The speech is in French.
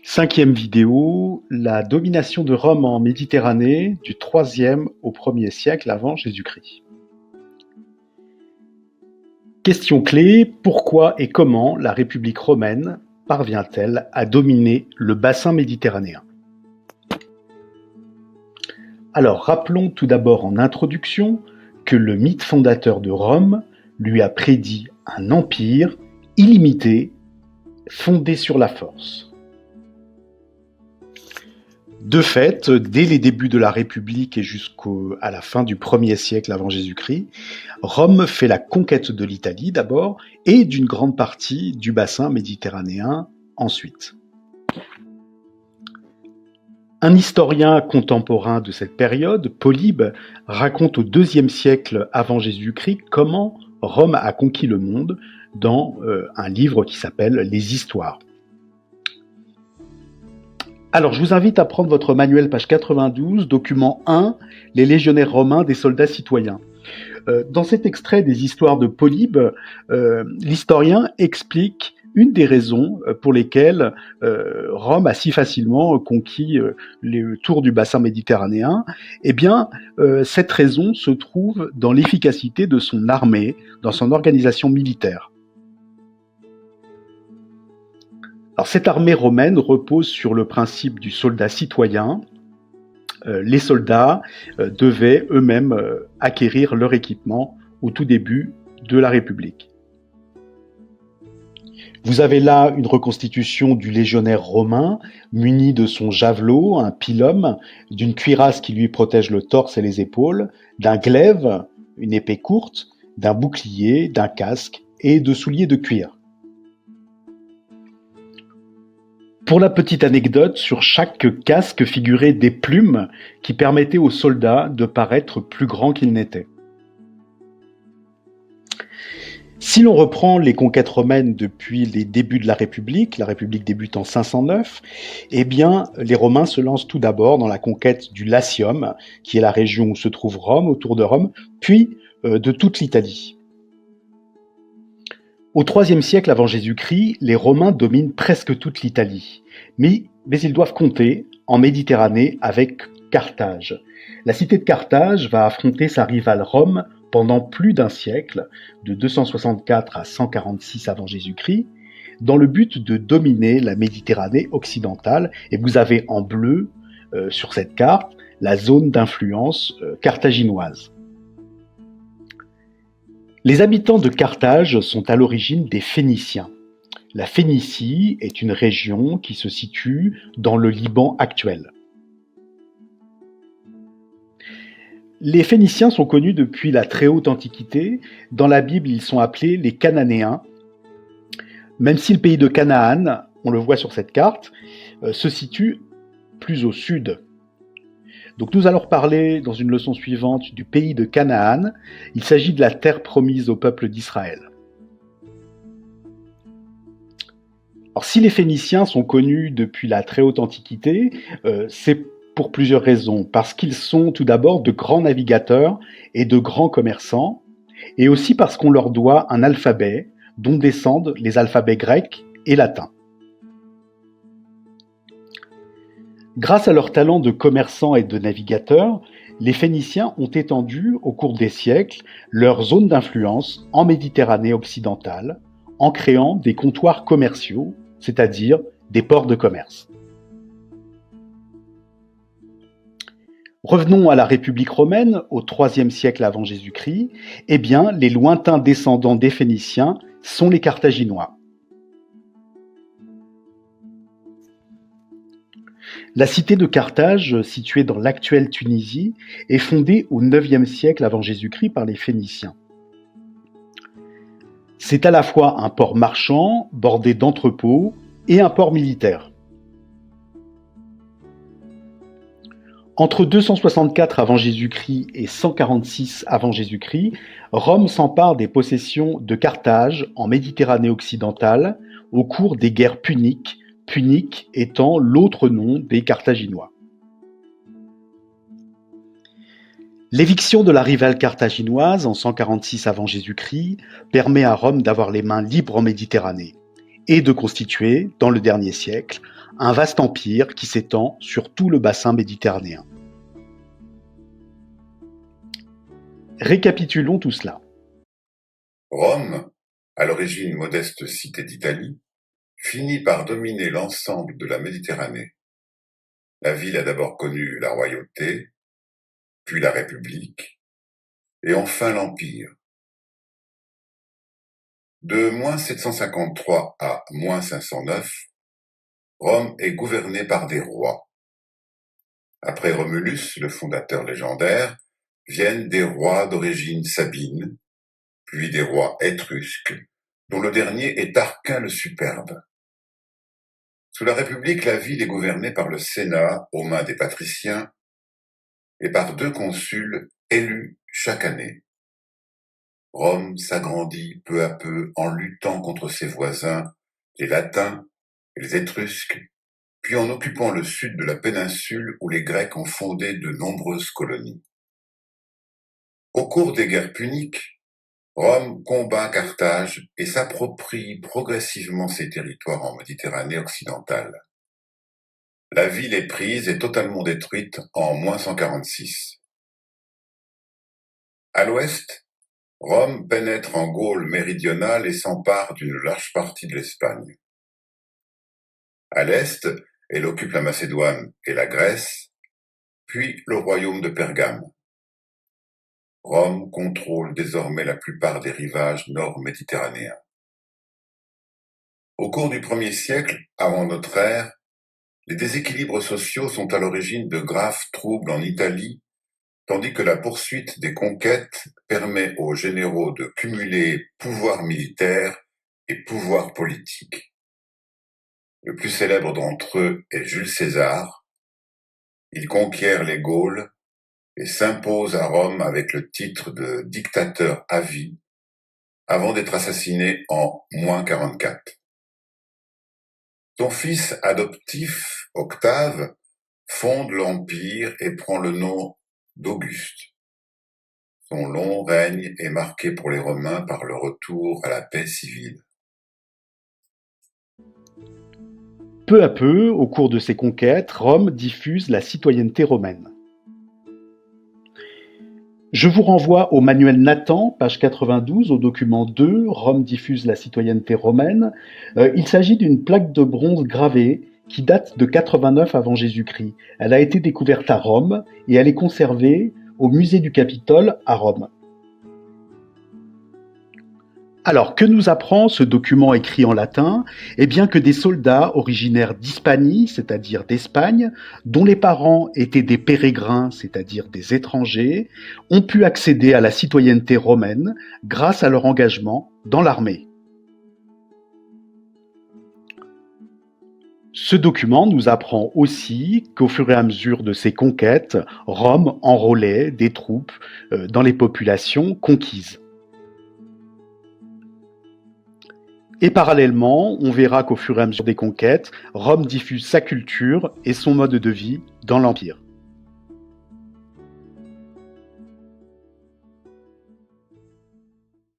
Cinquième vidéo, la domination de Rome en Méditerranée du IIIe au 1er siècle avant Jésus-Christ. Question clé, pourquoi et comment la République romaine parvient-elle à dominer le bassin méditerranéen? Alors rappelons tout d'abord en introduction que le mythe fondateur de Rome lui a prédit un empire illimité fondé sur la force. De fait, dès les débuts de la République et jusqu'à la fin du 1er siècle avant Jésus-Christ, Rome fait la conquête de l'Italie d'abord et d'une grande partie du bassin méditerranéen ensuite. Un historien contemporain de cette période, Polybe, raconte au IIe siècle avant Jésus-Christ comment Rome a conquis le monde dans un livre qui s'appelle Les Histoires. Alors, je vous invite à prendre votre manuel, page 92, document 1, les légionnaires romains des soldats citoyens. Dans cet extrait des histoires de Polybe, l'historien explique une des raisons pour lesquelles Rome a si facilement conquis les tours du bassin méditerranéen. Eh bien, cette raison se trouve dans l'efficacité de son armée, dans son organisation militaire. Alors, cette armée romaine repose sur le principe du soldat citoyen. Les soldats devaient eux-mêmes acquérir leur équipement au tout début de la République. Vous avez là une reconstitution du légionnaire romain muni de son javelot, un pilum, d'une cuirasse qui lui protège le torse et les épaules, d'un glaive, une épée courte, d'un bouclier, d'un casque et de souliers de cuir. Pour la petite anecdote, sur chaque casque figuraient des plumes qui permettaient aux soldats de paraître plus grands qu'ils n'étaient. Si l'on reprend les conquêtes romaines depuis les débuts de la République débute en 509, eh bien, les Romains se lancent tout d'abord dans la conquête du Latium, qui est la région où se trouve Rome, autour de Rome, puis de toute l'Italie. Au IIIe siècle avant Jésus-Christ, les Romains dominent presque toute l'Italie, mais ils doivent compter en Méditerranée avec Carthage. La cité de Carthage va affronter sa rivale Rome pendant plus d'un siècle, de 264 à 146 avant Jésus-Christ, dans le but de dominer la Méditerranée occidentale. Et vous avez en bleu sur cette carte la zone d'influence carthaginoise. Les habitants de Carthage sont à l'origine des Phéniciens. La Phénicie est une région qui se situe dans le Liban actuel. Les Phéniciens sont connus depuis la très haute Antiquité. Dans la Bible, ils sont appelés les Cananéens, même si le pays de Canaan, on le voit sur cette carte, se situe plus au sud. Donc nous allons reparler dans une leçon suivante du pays de Canaan. Il s'agit de la terre promise au peuple d'Israël. Alors si les Phéniciens sont connus depuis la très haute Antiquité, c'est pour plusieurs raisons. Parce qu'ils sont tout d'abord de grands navigateurs et de grands commerçants, et aussi parce qu'on leur doit un alphabet dont descendent les alphabets grecs et latins. Grâce à leur talent de commerçants et de navigateurs, les Phéniciens ont étendu au cours des siècles leur zone d'influence en Méditerranée occidentale en créant des comptoirs commerciaux, c'est-à-dire des ports de commerce. Revenons à la République romaine, au IIIe siècle avant Jésus-Christ. Eh bien, les lointains descendants des Phéniciens sont les Carthaginois. La cité de Carthage, située dans l'actuelle Tunisie, est fondée au IXe siècle avant Jésus-Christ par les Phéniciens. C'est à la fois un port marchand, bordé d'entrepôts, et un port militaire. Entre 264 avant Jésus-Christ et 146 avant Jésus-Christ, Rome s'empare des possessions de Carthage en Méditerranée occidentale au cours des guerres puniques, punique étant l'autre nom des Carthaginois. L'éviction de la rivale carthaginoise en 146 avant Jésus-Christ permet à Rome d'avoir les mains libres en Méditerranée et de constituer, dans le dernier siècle, un vaste empire qui s'étend sur tout le bassin méditerranéen. Récapitulons tout cela. Rome, à l'origine modeste cité d'Italie, finit par dominer l'ensemble de la Méditerranée. La ville a d'abord connu la royauté, puis la République, et enfin l'Empire. De -753 à -509, Rome est gouvernée par des rois. Après Romulus, le fondateur légendaire, viennent des rois d'origine sabine, puis des rois étrusques, dont le dernier est Tarquin le Superbe. Sous la République, la ville est gouvernée par le Sénat, aux mains des patriciens, et par 2 consuls élus chaque année. Rome s'agrandit peu à peu en luttant contre ses voisins, les Latins et les Étrusques, puis en occupant le sud de la péninsule où les Grecs ont fondé de nombreuses colonies. Au cours des guerres puniques, Rome combat Carthage et s'approprie progressivement ses territoires en Méditerranée occidentale. La ville est prise et totalement détruite en -146. À l'ouest, Rome pénètre en Gaule méridionale et s'empare d'une large partie de l'Espagne. À l'est, elle occupe la Macédoine et la Grèce, puis le royaume de Pergame. Rome contrôle désormais la plupart des rivages nord-méditerranéens. Au cours du 1er siècle avant notre ère, les déséquilibres sociaux sont à l'origine de graves troubles en Italie, tandis que la poursuite des conquêtes permet aux généraux de cumuler pouvoir militaire et pouvoir politique. Le plus célèbre d'entre eux est Jules César. Il conquiert les Gaules et s'impose à Rome avec le titre de dictateur à vie, avant d'être assassiné en -44. Son fils adoptif, Octave, fonde l'Empire et prend le nom d'Auguste. Son long règne est marqué pour les Romains par le retour à la paix civile. Peu à peu, au cours de ses conquêtes, Rome diffuse la citoyenneté romaine. Je vous renvoie au manuel Nathan, page 92, au document 2, Rome diffuse la citoyenneté romaine. Il s'agit d'une plaque de bronze gravée qui date de 89 avant Jésus-Christ. Elle a été découverte à Rome et elle est conservée au musée du Capitole à Rome. Alors, que nous apprend ce document écrit en latin? Eh bien que des soldats originaires d'Hispanie, c'est-à-dire d'Espagne, dont les parents étaient des pérégrins, c'est-à-dire des étrangers, ont pu accéder à la citoyenneté romaine grâce à leur engagement dans l'armée. Ce document nous apprend aussi qu'au fur et à mesure de ses conquêtes, Rome enrôlait des troupes dans les populations conquises. Et parallèlement, on verra qu'au fur et à mesure des conquêtes, Rome diffuse sa culture et son mode de vie dans l'Empire.